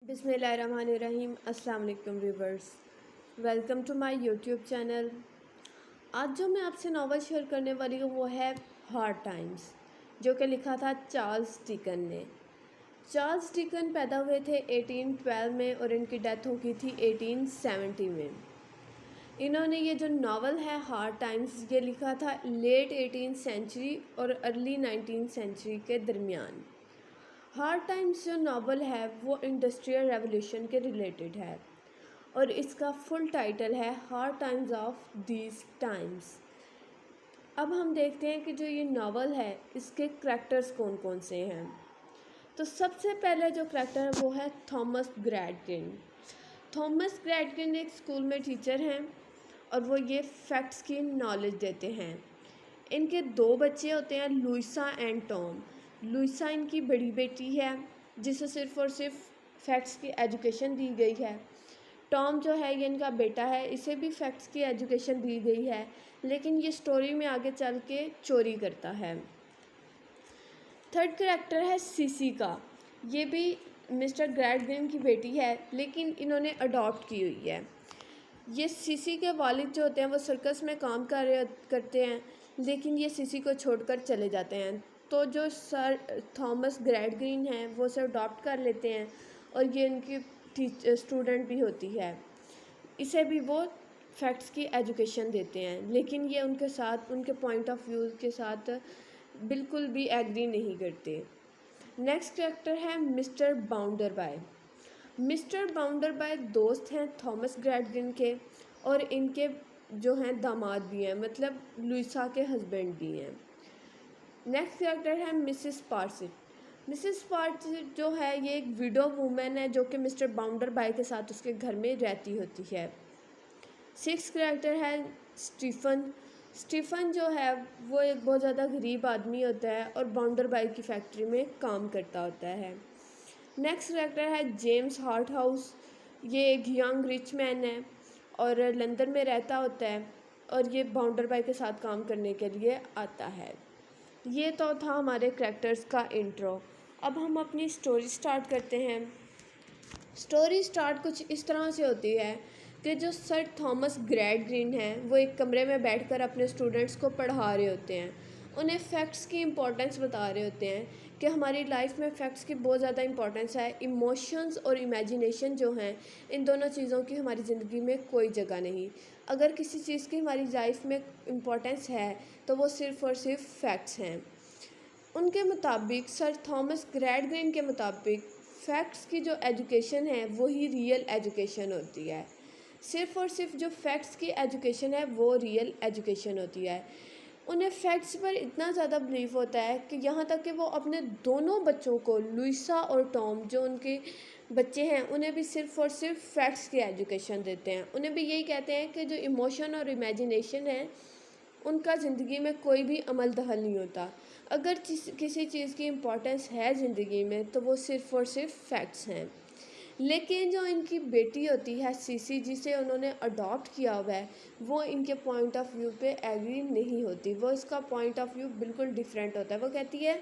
बिस्मिल्लाहिर्रहमानिर्रहीम। अस्सलाम वालेकुम viewers, welcome to my YouTube channel. आज जो मैं आपसे नावल शेयर करने वाली हूँ वो है हार्ड टाइम्स, जो कि लिखा था चार्ल्स डिकन ने। चार्ल्स डिकन पैदा हुए थे 1812 में और इनकी डेथ हो गई थी 1870 में। इन्होंने ये जो नावल है हार्ड टाइम्स ये लिखा था लेट 18th सेंचुरी और अर्ली 19th सेंचुरी के दरमियान। हार्ड टाइम्स जो नावल है वो इंडस्ट्रियल रेवोल्यूशन के रिलेटेड है और इसका फुल टाइटल है hard times of these times. अब हम देखते हैं कि जो ये नावल है इसके करैक्टर्स कौन कौन से हैं। तो सबसे पहले जो करैक्टर है वो है थॉमस ग्रैडकिन। थॉमस ग्रैडकिन एक स्कूल में टीचर हैं और वो ये फैक्ट्स की नॉलेज देते हैं। इनके दो बच्चे होते हैं, लुइसा एंड टॉम। लुइसा इनकी बड़ी बेटी है जिसे सिर्फ़ और सिर्फ फैक्ट्स की एजुकेशन दी गई है। टॉम जो है ये इनका बेटा है, इसे भी फैक्ट्स की एजुकेशन दी गई है, लेकिन ये स्टोरी में आगे चल के चोरी करता है। थर्ड करैक्टर है सीसी का। ये भी मिस्टर ग्रैडकिन की बेटी है, लेकिन इन्होंने अडॉप्ट की हुई है। ये सीसी के वालिद जो होते हैं वो सर्कस में काम करते हैं, लेकिन ये सीसी को छोड़कर चले जाते हैं। तो जो सर थॉमस ग्रैडकिन हैं वो उसे अडॉप्ट कर लेते हैं और ये इनकी स्टूडेंट भी होती है। इसे भी वो फैक्ट्स की एजुकेशन देते हैं, लेकिन ये उनके साथ उनके पॉइंट ऑफ व्यू के साथ बिल्कुल भी एग्री नहीं करते। नेक्स्ट कैरेक्टर है मिस्टर बाउंडर बाय। मिस्टर बाउंडर बाय दोस्त हैं थॉमस ग्रैडकिन के और इनके जो हैं दामाद भी हैं, मतलब लुइसा के हस्बैंड भी हैं। नेक्स्ट कैरेक्टर है मिसिस पार्सिट। मिसिस पार्सिट जो है ये एक विडो वूमेन है जो कि मिस्टर बाउंडर बाय के साथ उसके घर में रहती होती है। सिक्स कैरेक्टर है स्टीफन। स्टीफन जो है वो एक बहुत ज़्यादा गरीब आदमी होता है और बाउंडर बाय की फैक्ट्री में काम करता होता है। नेक्स्ट कैरेक्टर है जेम्स हार्ट हाउस। ये एक यंग रिच मैन है और लंदन में रहता होता है और ये बाउंडर बाय के साथ काम करने के लिए आता है। ये तो था हमारे कैरेक्टर्स का इंट्रो। अब हम अपनी स्टोरी स्टार्ट करते हैं। स्टोरी स्टार्ट कुछ इस तरह से होती है कि जो सर थॉमस ग्रैडकिन हैं वो एक कमरे में बैठकर अपने स्टूडेंट्स को पढ़ा रहे होते हैं। उन्हें फैक्ट्स की इम्पोर्टेंस बता रहे होते हैं कि हमारी लाइफ में फ़ैक्ट्स की बहुत ज़्यादा इम्पोर्टेंस है। इमोशंस और इमेजिनेशन जो हैं इन दोनों चीज़ों की हमारी ज़िंदगी में कोई जगह नहीं। अगर किसी चीज़ की हमारी लाइफ में इम्पोर्टेंस है तो वो सिर्फ़ और सिर्फ फैक्ट्स हैं। उनके मुताबिक, सर थॉमस ग्रैडकिन के मुताबिक, फैक्ट्स की जो एजुकेशन है वही रियल एजुकेशन होती है। सिर्फ़ और सिर्फ जो फैक्ट्स की एजुकेशन है वो रियल एजुकेशन होती है। उन्हें फैक्ट्स पर इतना ज़्यादा बिलीव होता है कि यहाँ तक कि वो अपने दोनों बच्चों को, लुइसा और टॉम जो उनके बच्चे हैं, उन्हें भी सिर्फ़ और सिर्फ फैक्ट्स की एजुकेशन देते हैं। उन्हें भी यही कहते हैं कि जो इमोशन और इमेजिनेशन है उनका ज़िंदगी में कोई भी अमल दखल नहीं होता। अगर किसी चीज़ की इम्पोर्टेंस है ज़िंदगी में तो वो सिर्फ़ और सिर्फ फैक्ट्स हैं। लेकिन जो इनकी बेटी होती है सीसी, जिसे उन्होंने अडॉप्ट किया हुआ है, वो इनके पॉइंट ऑफ व्यू पे एग्री नहीं होती। वो इसका पॉइंट ऑफ व्यू बिल्कुल डिफरेंट होता है। वो कहती है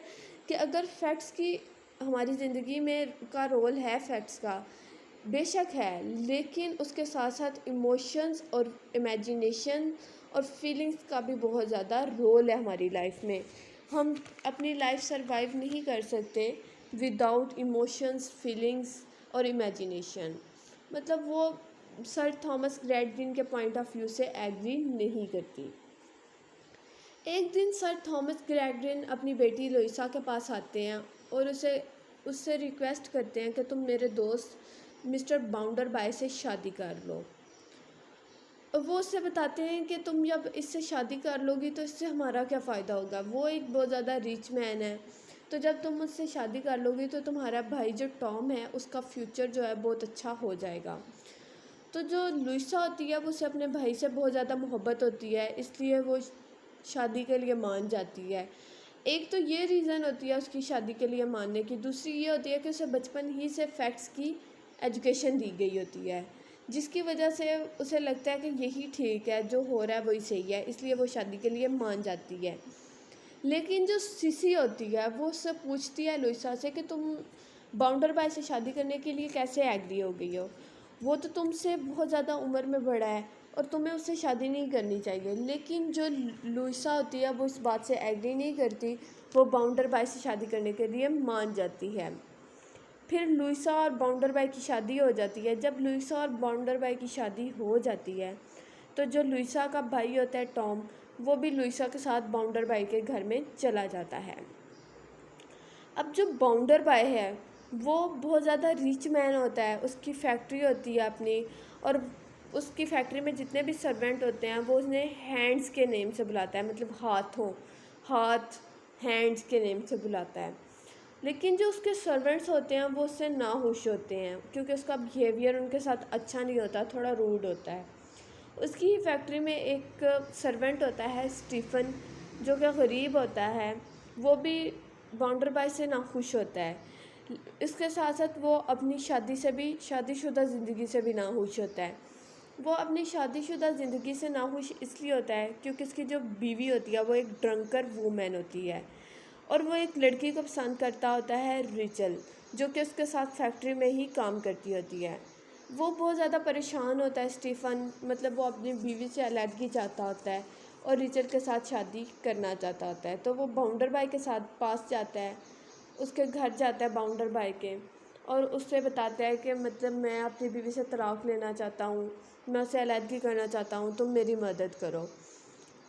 कि अगर फैक्ट्स की हमारी ज़िंदगी में का रोल है, फैक्ट्स का बेशक है, लेकिन उसके साथ साथ इमोशंस और इमेजिनेशन और फीलिंग्स का भी बहुत ज़्यादा रोल है हमारी लाइफ में। हम अपनी लाइफ सर्वाइव नहीं कर सकते विदाउट इमोशंस, फीलिंग्स और इमेजिनेशन। मतलब वो सर थॉमस ग्रैडकिन के पॉइंट ऑफ व्यू से एग्री नहीं करती। एक दिन सर थॉमस ग्रैडकिन अपनी बेटी लुइसा के पास आते हैं और उससे रिक्वेस्ट करते हैं कि तुम मेरे दोस्त मिस्टर बाउंडर बाय से शादी कर लो। वो उससे बताते हैं कि तुम जब इससे शादी कर लोगी तो इससे हमारा क्या फ़ायदा होगा। वो एक बहुत ज़्यादा रिच मैन है, तो जब तुम उससे शादी कर लोगी तो तुम्हारा भाई जो टॉम है उसका फ्यूचर जो है बहुत अच्छा हो जाएगा। तो जो लुइसा होती है वो उसे अपने भाई से बहुत ज़्यादा मोहब्बत होती है, इसलिए वो शादी के लिए मान जाती है। एक तो ये रीज़न होती है उसकी शादी के लिए मानने की। दूसरी ये होती है कि उसे बचपन ही से फैक्ट्स की एजुकेशन दी गई होती है, जिसकी वजह से उसे लगता है कि यही ठीक है, जो हो रहा है वही सही है, इसलिए वो शादी के लिए मान जाती है। लेकिन जो सीसी होती है वो उससे पूछती है लुइसा से कि तुम बाउंडर बाय से शादी करने के लिए कैसे एग्री हो गई हो? वो तो तुमसे बहुत ज़्यादा उम्र में बड़ा है और तुम्हें उससे शादी नहीं करनी चाहिए। लेकिन जो लुइसा होती है वो इस बात से एग्री नहीं करती, वो बाउंडर बाय से शादी करने के लिए मान जाती है। फिर लुइसा और बाउंडर बाय की शादी हो जाती है। जब लुइसा और बाउंडर बाय की शादी हो जाती है तो जो लुइसा का भाई होता है टॉम, वो भी लुइसा के साथ बाउंडर बाय के घर में चला जाता है। अब जो बाउंडर बाय है वो बहुत ज़्यादा रिच मैन होता है, उसकी फैक्ट्री होती है अपनी, और उसकी फैक्ट्री में जितने भी सर्वेंट होते हैं वो उन्हें हैंड्स के नेम से बुलाता है, मतलब हाथ हैंड्स के नेम से बुलाता है। लेकिन जो उसके सर्वेंट्स होते हैं वो उससे नाखुश होते हैं क्योंकि उसका बिहेवियर उनके साथ अच्छा नहीं होता, थोड़ा रूड होता है। उसकी ही फैक्ट्री में एक सर्वेंट होता है स्टीफन, जो कि गरीब होता है, वो भी बाउंडर बाय से नाखुश होता है। इसके साथ साथ वो अपनी शादीशुदा ज़िंदगी से भी नाखुश होता है। वो अपनी शादीशुदा ज़िंदगी से नाखुश इसलिए होता है क्योंकि उसकी जो बीवी होती है वो एक ड्रंकर वूमेन होती है और वो एक लड़की को पसंद करता होता है, रिचल, जो कि उसके साथ फैक्ट्री में ही काम करती होती है। वो बहुत ज़्यादा परेशान होता है स्टीफ़न, मतलब वो अपनी बीवी से अलहदगी चाहता होता है और रिचल के साथ शादी करना चाहता होता है। तो वो बाउंडर बाय के साथ पास जाता है, उसके घर जाता है बाउंडर बाय के, और उससे बताता है कि मतलब मैं अपनी बीवी से तलाक लेना चाहता हूँ, मैं उससे अलहदगी करना चाहता हूँ, तुम मेरी मदद करो।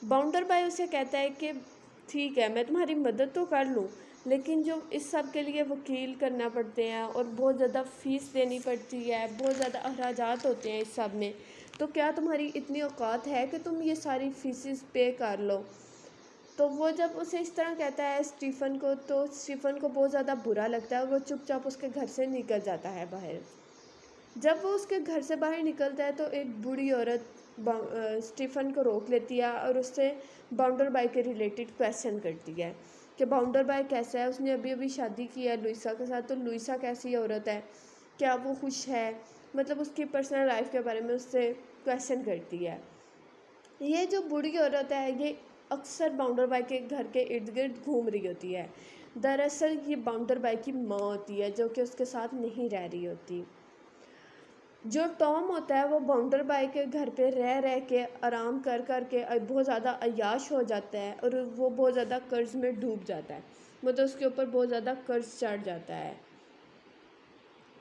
बाउंडर बाय उसे कहता है कि ठीक है, मैं तुम्हारी मदद तो कर लूँ, लेकिन जो इस सब के लिए वकील करना पड़ते हैं और बहुत ज़्यादा फ़ीस देनी पड़ती है, बहुत ज़्यादा अखराजात होते हैं इस सब में, तो क्या तुम्हारी इतनी औकात है कि तुम ये सारी फ़ीसेस पे कर लो? तो वो जब उसे इस तरह कहता है स्टीफ़न को, तो स्टीफ़न को बहुत ज़्यादा बुरा लगता है और वो चुपचाप उसके घर से निकल जाता है बाहर। जब वो उसके घर से बाहर निकलता है तो एक बूढ़ी औरत स्टीफ़न को रोक लेती है और उससे बाउंडर बाय के रिलेटेड क्वेश्चन करती है कि बाउंडर बाय कैसा है, उसने अभी अभी शादी की है लुइसा के साथ, तो लुइसा कैसी औरत है, क्या वो खुश है, मतलब उसकी पर्सनल लाइफ के बारे में उससे क्वेश्चन करती है। ये जो बूढ़ी औरत है ये अक्सर बाउंडर बाय के घर के इर्द गिर्द घूम रही होती है। दरअसल ये बाउंडर बाय की माँ होती है जो कि उसके साथ नहीं रह रही होती। जो टॉम होता है वो बाउंडर बाय के घर पे रह रह के आराम कर कर के बहुत ज़्यादा अय्याश हो जाता है और वो बहुत ज़्यादा कर्ज में डूब जाता है, मतलब उसके ऊपर बहुत ज़्यादा कर्ज चढ़ जाता है।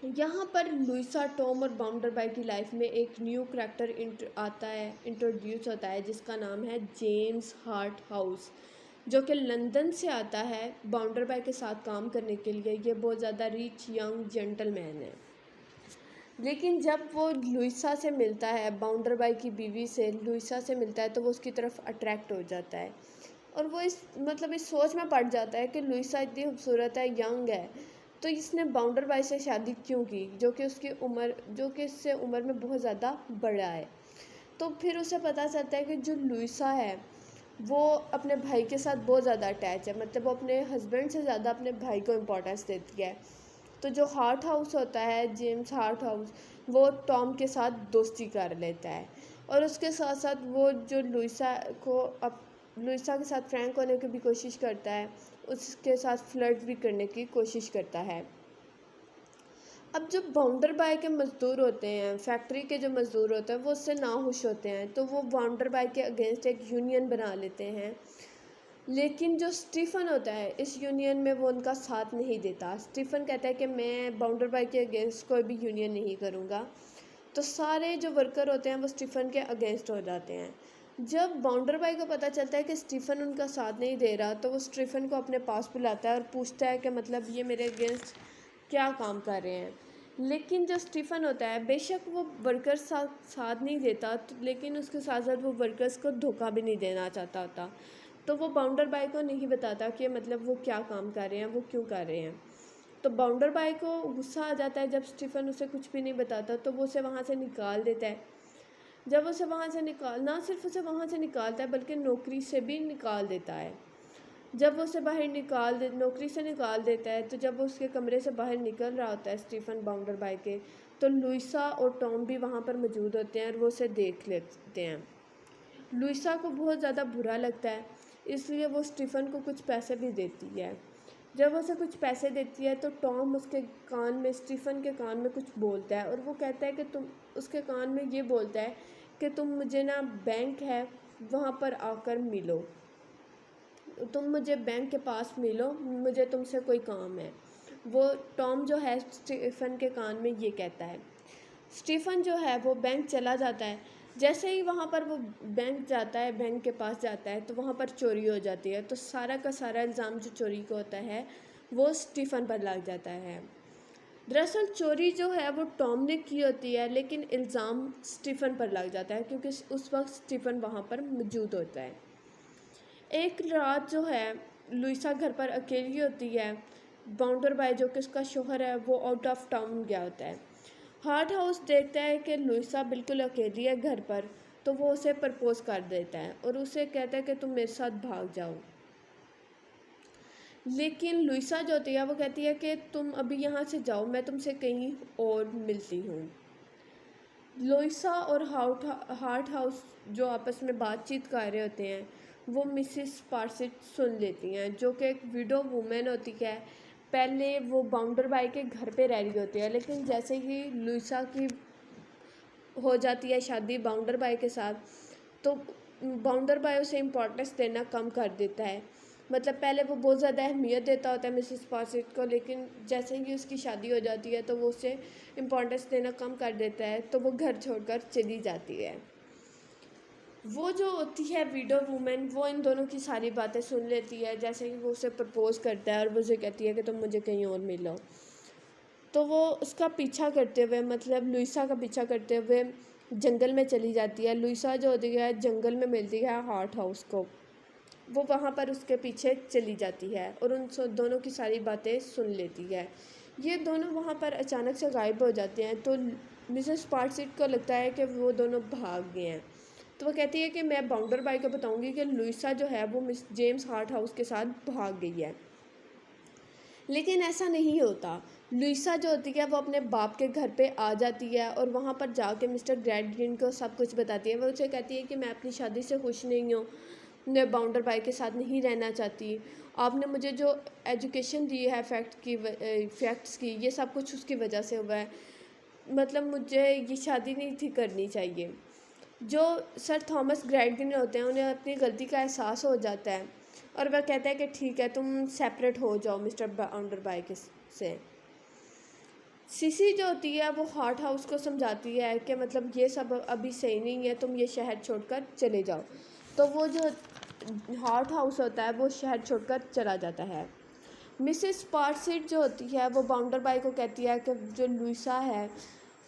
यहाँ पर लुइसा, टॉम और बाउंडर बाय की लाइफ में एक न्यू करैक्टर इंट्रोड्यूस होता है जिसका नाम है जेम्स हार्ट हाउस, जो कि लंदन से आता है बाउंडर बाय के साथ काम करने के लिए। ये बहुत ज़्यादा रिच यंग जेंटलमैन है। लेकिन जब वो लुइसा से मिलता है, बाउंडर बाय की बीवी से लुइसा से मिलता है, तो वो उसकी तरफ अट्रैक्ट हो जाता है और वो इस सोच में पड़ जाता है कि लुइसा इतनी खूबसूरत है, यंग है, तो इसने बाउंडर बाय से शादी क्यों की, जो कि इससे उम्र में बहुत ज़्यादा बड़ा है। तो फिर उसे पता चलता है कि जो लुइसा है वो अपने भाई के साथ बहुत ज़्यादा अटैच है, मतलब वो अपने हस्बैंड से ज़्यादा अपने भाई को इम्पोर्टेंस देती है। तो जो हार्ट हाउस होता है, जेम्स हार्ट हाउस, वो टॉम के साथ दोस्ती कर लेता है और उसके साथ साथ वो जो लुइसा के साथ फ्रैंक होने की भी कोशिश करता है, उसके साथ फ्लर्ट भी करने की कोशिश करता है। अब जो बाउंडर बाय के मज़दूर होते हैं, फैक्ट्री के जो मज़दूर होते हैं, वो उससे नाखुश होते हैं, तो वो बाउंडर बाय के अगेंस्ट एक यूनियन बना लेते हैं। लेकिन जो स्टीफ़न होता है इस यूनियन में वो उनका साथ नहीं देता। स्टीफ़न कहता है कि मैं बाउंडर बाय के अगेंस्ट कोई भी यूनियन नहीं करूँगा। तो सारे जो वर्कर होते हैं वो स्टीफ़न के अगेंस्ट हो जाते हैं। जब बाउंडर बाय को पता चलता है कि स्टीफ़न उनका साथ नहीं दे रहा, तो वो स्टीफ़न को अपने पास बुलाता है और पूछता है कि मतलब ये मेरे अगेंस्ट क्या काम कर रहे हैं। लेकिन जो स्टीफ़न होता है बेशक वो वर्कर्स साथ नहीं देता, लेकिन उसके साथ साथ वो वर्कर्स को धोखा भी नहीं देना चाहता होता। तो वो बाउंडर बाय को नहीं बताता कि मतलब वो क्या काम कर रहे हैं, वो क्यों कर रहे हैं। तो बाउंडर बाय को गुस्सा आ जाता है जब स्टीफ़न उसे कुछ भी नहीं बताता, तो वो उसे वहाँ से निकाल देता है। जब उसे वहाँ से ना सिर्फ उसे वहाँ से निकालता है बल्कि नौकरी से भी निकाल देता है। जब वो उसे नौकरी से निकाल देता है, तो जब वो उसके कमरे से बाहर निकल रहा होता है स्टीफ़न बाउंडर बाय के, तो लुइसा और टॉम भी वहाँ पर मौजूद होते हैं और वो उसे देख लेते हैं। लुइसा को बहुत ज़्यादा बुरा लगता है, इसलिए वो स्टीफ़न को कुछ पैसे भी देती है। جب وہ اسے کچھ پیسے دیتی ہے تو ٹام اس کے کان میں، اسٹیفن کے کان میں کچھ بولتا ہے، اور وہ کہتا ہے کہ تم، اس کے کان میں یہ بولتا ہے کہ تم مجھے نا بینک ہے وہاں پر آ کر ملو، تم مجھے بینک کے پاس ملو، مجھے تم سے کوئی کام ہے۔ وہ ٹام جو ہے اسٹیفن کے کان میں یہ کہتا ہے۔ اسٹیفن جو ہے وہ بینک چلا جاتا ہے، جیسے ہی وہاں پر وہ بینک جاتا ہے، بینک کے پاس جاتا ہے تو وہاں پر چوری ہو جاتی ہے، تو سارا کا سارا الزام جو چوری کا ہوتا ہے وہ اسٹیفن پر لگ جاتا ہے۔ دراصل چوری جو ہے وہ ٹام نے کی ہوتی ہے، لیکن الزام اسٹیفن پر لگ جاتا ہے کیونکہ اس وقت اسٹیفن وہاں پر موجود ہوتا ہے۔ ایک رات جو ہے لوئیسا گھر پر اکیلی ہوتی ہے، باؤنڈر بائے جو کہ اس کا شوہر ہے وہ آؤٹ آف ٹاؤن گیا ہوتا ہے۔ ہارٹ ہاؤس دیکھتا ہے کہ لوئیسا بالکل اکیلی ہے گھر پر، تو وہ اسے پرپوز کر دیتا ہے اور اسے کہتا ہے کہ تم میرے ساتھ بھاگ جاؤ، لیکن لوئیسا جو ہوتی ہے وہ کہتی ہے کہ تم ابھی یہاں سے جاؤ، میں تم سے کہیں اور ملتی ہوں۔ لوئیسا اور ہارٹ ہاؤس جو آپس میں بات چیت کر رہے ہوتے ہیں، وہ مسز پارسٹ سن لیتی ہیں، جو کہ ایک ویڈو وومن ہوتی ہے۔ پہلے وہ باؤنڈر بائی کے گھر پہ رہ رہی ہوتی ہے، لیکن جیسے ہی لوئیسا کی ہو جاتی ہے شادی باؤنڈر بائی کے ساتھ، تو باؤنڈر بائی اسے امپورٹنس دینا کم کر دیتا ہے۔ مطلب پہلے وہ بہت زیادہ اہمیت دیتا ہوتا ہے مسز پارسٹ کو، لیکن جیسے ہی اس کی شادی ہو جاتی ہے تو وہ اسے امپورٹنس دینا کم کر دیتا ہے، تو وہ گھر چھوڑ کر چلی جاتی ہے۔ وہ جو ہوتی ہے ویڈو وومن، وہ ان دونوں کی ساری باتیں سن لیتی ہے، جیسے کہ وہ اسے پرپوز کرتا ہے اور وہ اسے کہتی ہے کہ تم مجھے کہیں اور ملو، تو وہ اس کا پیچھا کرتے ہوئے، مطلب لوئیسا کا پیچھا کرتے ہوئے جنگل میں چلی جاتی ہے۔ لوئیسا جو ہوتی ہے جنگل میں ملتی ہے ہارٹ ہاؤس کو، وہ وہاں پر اس کے پیچھے چلی جاتی ہے اور ان دونوں کی ساری باتیں سن لیتی ہے۔ یہ دونوں وہاں پر اچانک سے غائب ہو جاتے ہیں، تو مسز پارسٹ کو لگتا ہے کہ وہ دونوں بھاگ گئے ہیں، تو وہ کہتی ہے کہ میں باؤنڈر بائی کو بتاؤں گی کہ لوئیسا جو ہے وہ مس جیمز ہارٹ ہاؤس کے ساتھ بھاگ گئی ہے، لیکن ایسا نہیں ہوتا۔ لوئیسا جو ہوتی ہے وہ اپنے باپ کے گھر پہ آ جاتی ہے اور وہاں پر جا کے مسٹر گریڈگرین کو سب کچھ بتاتی ہے۔ وہ اسے کہتی ہے کہ میں اپنی شادی سے خوش نہیں ہوں، میں باؤنڈر بائی کے ساتھ نہیں رہنا چاہتی، آپ نے مجھے جو ایجوکیشن دی ہے فیکٹس کی، یہ سب کچھ اس کی وجہ سے ہوا ہے، مطلب مجھے یہ شادی نہیں تھی کرنی چاہیے۔ جو سر تھامس گریڈگرین ہوتے ہیں انہیں اپنی غلطی کا احساس ہو جاتا ہے اور وہ کہتا ہے کہ ٹھیک ہے تم سیپریٹ ہو جاؤ مسٹر باؤنڈر بائی سے۔ سیسی جو ہوتی ہے وہ ہارٹ ہاؤس کو سمجھاتی ہے کہ مطلب یہ سب ابھی صحیح نہیں ہے، تم یہ شہر چھوڑ کر چلے جاؤ، تو وہ جو ہارٹ ہاؤس ہوتا ہے وہ شہر چھوڑ کر چلا جاتا ہے۔ مسز پارسٹ جو ہوتی ہے وہ باؤنڈر بائی کو کہتی ہے کہ جو لوئیسا ہے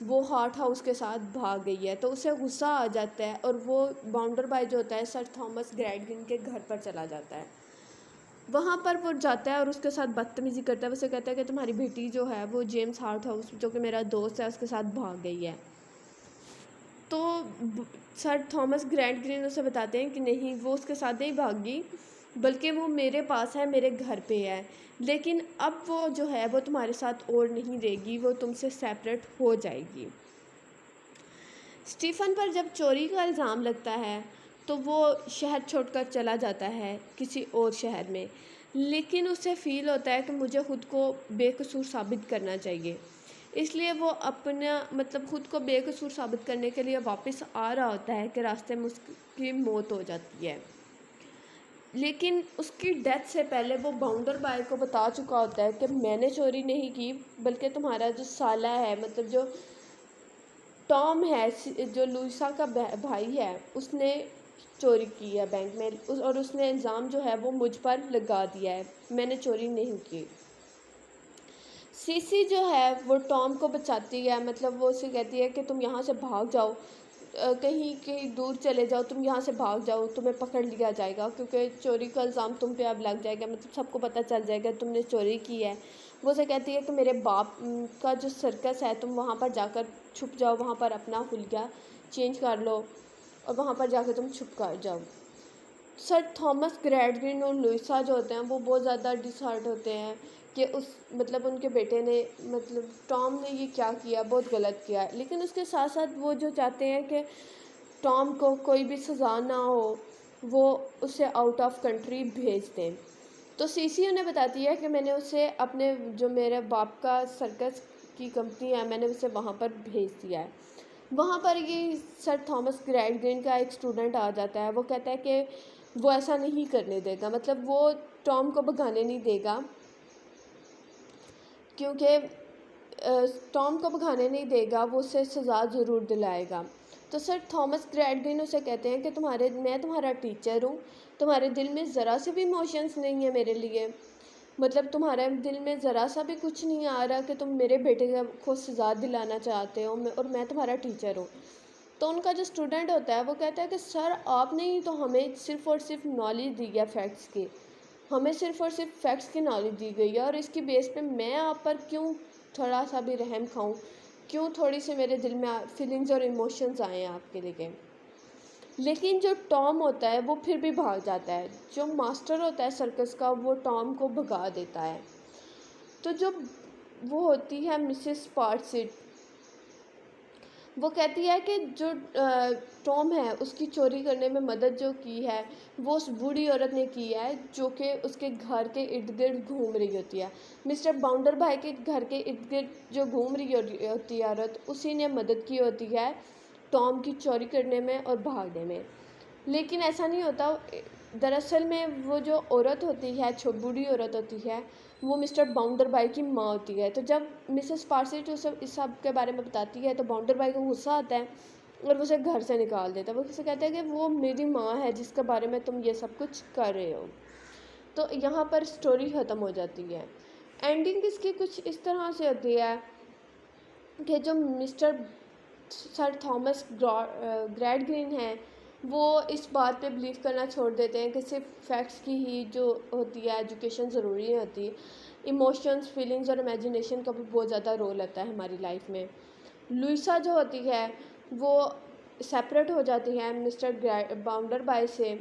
وہ ہارٹ ہاؤس کے ساتھ بھاگ گئی ہے، تو اسے غصہ آ جاتا ہے اور وہ باؤنڈر بائی جو ہوتا ہے سر تھامس گریڈگرین کے گھر پر چلا جاتا ہے۔ وہاں پر وہ جاتا ہے اور اس کے ساتھ بدتمیزی کرتا ہے، اسے کہتا ہے کہ تمہاری بیٹی جو ہے وہ جیمز ہارٹ ہاؤس جو کہ میرا دوست ہے اس کے ساتھ بھاگ گئی ہے، تو سر تھامس گریڈگرین اسے بتاتے ہیں کہ نہیں، وہ اس کے ساتھ نہیں بھاگی بلکہ وہ میرے پاس ہے، میرے گھر پہ ہے، لیکن اب وہ جو ہے وہ تمہارے ساتھ اور نہیں رہے گی، وہ تم سے سیپریٹ ہو جائے گی۔ اسٹیفن پر جب چوری کا الزام لگتا ہے تو وہ شہر چھوڑ کر چلا جاتا ہے کسی اور شہر میں، لیکن اسے فیل ہوتا ہے کہ مجھے خود کو بے قصور ثابت کرنا چاہیے، اس لیے وہ اپنا مطلب خود کو بے قصور ثابت کرنے کے لیے واپس آ رہا ہوتا ہے کہ راستے میں اس کی موت ہو جاتی ہے، لیکن اس کی ڈیتھ سے پہلے وہ باؤنڈر بائی کو بتا چکا ہوتا ہے کہ میں نے چوری نہیں کی، بلکہ تمہارا جو سالہ ہے، مطلب جو ٹام ہے، جو لوئیسا کا بھائی ہے، اس نے چوری کی ہے بینک میں، اور اس نے الزام جو ہے وہ مجھ پر لگا دیا ہے، میں نے چوری نہیں کی۔ سیسی جو ہے وہ ٹام کو بچاتی ہے، مطلب وہ اسے کہتی ہے کہ تم یہاں سے بھاگ جاؤ، کہیں دور چلے جاؤ، تم یہاں سے بھاگ جاؤ، تمہیں پکڑ لیا جائے گا کیونکہ چوری کا الزام تم پہ اب لگ جائے گا، مطلب سب کو پتہ چل جائے گا تم نے چوری کی ہے۔ وہ اسے کہتی ہے کہ میرے باپ کا جو سرکس ہے تم وہاں پر جا کر چھپ جاؤ، وہاں پر اپنا حلیہ چینج کر لو اور وہاں پر جا کے تم چھپ کر جاؤ۔ سر تھامس گریڈگرین اور لوئیسا جو ہوتے ہیں وہ بہت زیادہ ڈس ہارٹ ہوتے ہیں کہ مطلب ان کے بیٹے نے، مطلب ٹام نے یہ کیا کیا، بہت غلط کیا ہے، لیکن اس کے ساتھ ساتھ وہ جو چاہتے ہیں کہ ٹام کو کوئی بھی سزا نہ ہو، وہ اسے آؤٹ آف کنٹری بھیج دیں۔ تو سی سی انہیں بتاتی ہے کہ میں نے اسے اپنے جو میرے باپ کا سرکس کی کمپنی ہے میں نے اسے وہاں پر بھیج دیا ہے. وہاں پر یہ سر تھامس گریڈگرین کا ایک اسٹوڈنٹ آ جاتا ہے. وہ کہتا ہے کہ وہ ایسا نہیں کرنے دے گا, مطلب وہ ٹام کو بھگانے نہیں دے گا, کیونکہ ٹام کو بھگانے نہیں دے گا, وہ اسے سزا ضرور دلائے گا. تو سر تھامس گریڈگرین اسے کہتے ہیں کہ میں تمہارا ٹیچر ہوں, تمہارے دل میں ذرا سے بھی ایموشنس نہیں ہے میرے لیے, مطلب تمہارے دل میں ذرا سا بھی کچھ نہیں آ رہا کہ تم میرے بیٹے کو سزا دلانا چاہتے ہو, اور میں تمہارا ٹیچر ہوں. تو ان کا جو اسٹوڈنٹ ہوتا ہے وہ کہتا ہے کہ سر آپ نے ہی تو ہمیں صرف اور صرف نالج دی ہے فیکٹس کی, ہمیں صرف اور صرف فیکٹس کی نالج دی گئی ہے, اور اس کی بیس پہ میں آپ پر کیوں تھوڑا سا بھی رحم کھاؤں, کیوں تھوڑی سی میرے دل میں فیلنگز اور ایموشنز آئیں آپ کے لیے. لیکن جو ٹام ہوتا ہے وہ پھر بھی بھاگ جاتا ہے. جو ماسٹر ہوتا ہے سرکس کا وہ ٹام کو بھگا دیتا ہے. تو جو وہ ہوتی ہے مسز پارسٹ, وہ کہتی ہے کہ جو ٹام ہے اس کی چوری کرنے میں مدد جو کی ہے وہ اس بوڑھی عورت نے کی ہے جو کہ اس کے گھر کے ارد گرد گھوم رہی ہوتی ہے. مسٹر باؤنڈر بھائی کے گھر کے ارد گرد جو گھوم رہی ہوتی ہے عورت, اسی نے مدد کی ہوتی ہے ٹام کی چوری کرنے میں اور بھاگنے میں. لیکن ایسا نہیں ہوتا, دراصل میں وہ جو عورت ہوتی ہے بوڑھی عورت ہوتی ہے وہ مسٹر باؤنڈر بائی کی ماں ہوتی ہے. تو جب مسز پارسٹ اس سب کے بارے میں بتاتی ہے تو باؤنڈر بائی کو غصہ آتا ہے اور وہ اسے گھر سے نکال دیتا ہے. وہ اسے کہتا ہے کہ وہ میری ماں ہے جس کے بارے میں تم یہ سب کچھ کر رہے ہو. تو یہاں پر سٹوری ختم ہو جاتی ہے. اینڈنگ اس کی کچھ اس طرح سے ہوتی ہے کہ جو مسٹر سر تھامس گریڈگرین ہیں وہ اس بات پہ بلیو کرنا چھوڑ دیتے ہیں کہ صرف فیکٹس کی ہی جو ہوتی ہے ایجوکیشن ضروری نہیں ہوتی. ایموشنز, فیلنگز اور امیجنیشن کا بھی بہت زیادہ رول ہوتا ہے ہماری لائف میں. لوئسا جو ہوتی ہے وہ سیپریٹ ہو جاتی ہے مسٹر باؤنڈر بائی سے.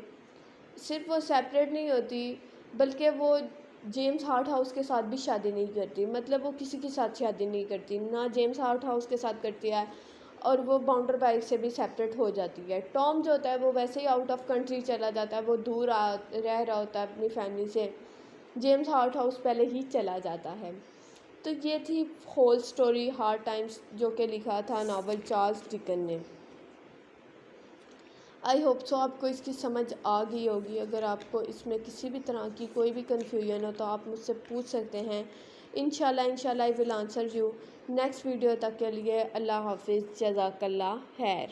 صرف وہ سیپریٹ نہیں ہوتی بلکہ وہ جیمز ہارٹ ہاؤس کے ساتھ بھی شادی نہیں کرتی, مطلب وہ کسی کے ساتھ شادی نہیں کرتی, نہ جیمز ہارٹ ہاؤس کے ساتھ کرتی ہے, اور وہ باؤنڈر بائی سے بھی سیپریٹ ہو جاتی ہے. ٹام جو ہوتا ہے وہ ویسے ہی آؤٹ آف کنٹری چلا جاتا ہے, وہ دور رہ رہا ہوتا ہے اپنی فیملی سے. جیمز ہارٹ ہاؤس پہلے ہی چلا جاتا ہے. تو یہ تھی ہول سٹوری ہارڈ ٹائمز جو کہ لکھا تھا ناول چارلس ڈکن نے. آئی ہوپ سو آپ کو اس کی سمجھ آ گئی ہوگی. اگر آپ کو اس میں کسی بھی طرح کی کوئی بھی کنفیوژن ہو تو آپ مجھ سے پوچھ سکتے ہیں. انشاءاللہ I will answer you. Next video تک کے لیے اللہ حافظ, جزاک اللہ خیر.